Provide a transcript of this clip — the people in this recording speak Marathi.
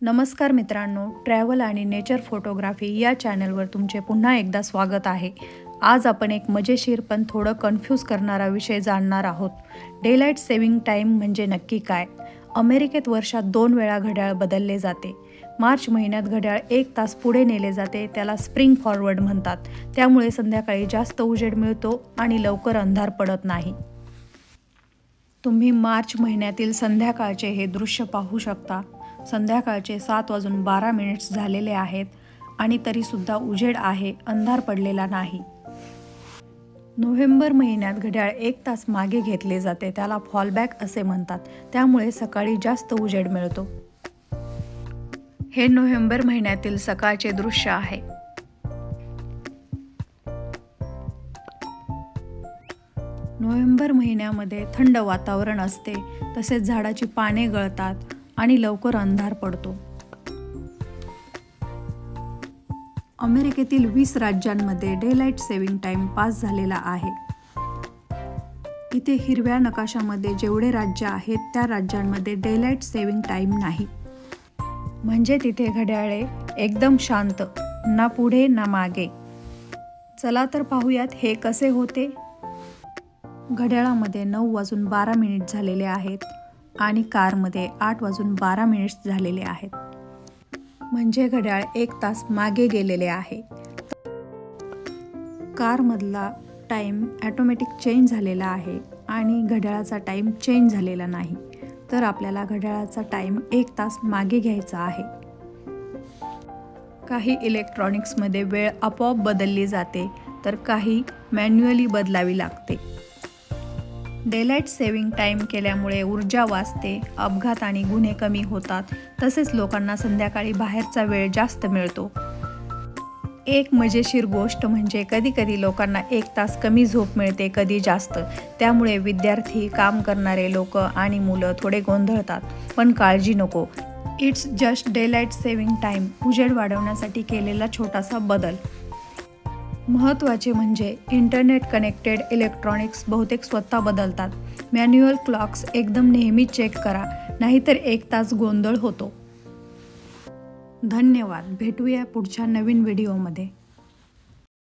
नमस्कार मित्रांनो, ट्रॅव्हल आणि नेचर फोटोग्राफी या चॅनलवर तुमचे पुन्हा एकदा स्वागत आहे। आज आपण एक मजेशीर पण थोडं कन्फ्यूज करणारा विषय जाणणार आहोत। डेलाइट सेव्हिंग टाइम म्हणजे नक्की काय? अमेरिकेत वर्षात 2 वेळा घड्याळ बदलले जाते। मार्च महिन्यात घड्याळ 1 तास पुढे नेले जाते, त्याला स्प्रिंग फॉरवर्ड म्हणतात। त्यामुळे संध्याकाळी जास्त उजेड मिळतो आणि लवकर अंधार पडत नाही। तुम्ही मार्च महिन्यातील संध्याकाळचे हे दृश्य पाहू शकता। संध्याकाळचे 7:12 झालेले आहेत आणि तरीसुद्धा उजेड आहे, अंधार पडलेला नाही। नोव्हेंबर महिन्यात घड्याळ 1 तास मागे घेतले जाते, त्याला फॉलबॅक असे म्हणतात। त्यामुळे सकाळी जास्त उजेड मिळतो। हे नोव्हेंबर महिन्यातील सकाळचे दृश्य आहे। नोव्हेंबर महिन्यामध्ये थंड वातावरण असते, तसेच झाडाची पाने गळतात आणि लवकर अंधार पडतो। अमेरिकेतील 20 राज्यांमध्ये डेलाइट सेव्हिंग टाइम पास झालेला आहे। इथे हिरव्या नकाशामध्ये जेवढे राज्य आहेत त्या राज्यांमध्ये डेलाइट सेव्हिंग टाइम नाही। म्हणजे तिथे घड्याळे एकदम शांत, ना पुढे ना मागे। चला तर पाहूयात हे कसे होते। घड्याळामध्ये 9:12 झालेले आहेत आणि कारमध्ये 8:12 झालेले आहेत। म्हणजे घड्याळ 1 तास मागे गेलेले आहे। कारमधला टाइम ऑटोमॅटिक चेंज झालेला आहे आणि घड्याळाचा टाइम चेंज झालेला नाही। तर आपल्याला घड्याळाचा टाइम 1 तास मागे घ्यायचा आहे। काही इलेक्ट्रॉनिक्समध्ये वेळ आपोआप बदलली जाते, तर काही मॅन्युअली बदलावी लागते। डेलाइट सेव्हिंग टाइम केल्यामुळे ऊर्जा वाचते, अपघात आणि गुन्हे कमी होतात, तसेच लोकांना संध्याकाळी बाहेरचा वेळ जास्त मिळतो। एक मजेशीर गोष्ट म्हणजे कधी लोकांना 1 तास कमी झोप मिळते, कधी जास्त। त्यामुळे विद्यार्थी, काम करणारे लोक आणि मुलं थोडे गोंधळतात। पण काळजी नको, it's just daylight saving time, उजेड वाढवण्यासाठी केलेला छोटासा बदल। महत्त्वाचे म्हणजे इंटरनेट कनेक्टेड इलेक्ट्रॉनिक्स बहुतेक स्वतः बदलतात। मॅन्युअल क्लॉक्स एकदम नेहमी चेक करा, नाहीतर 1 तास गोंधळ होतो। धन्यवाद, भेटूया पुढच्या नवीन व्हिडिओमध्ये।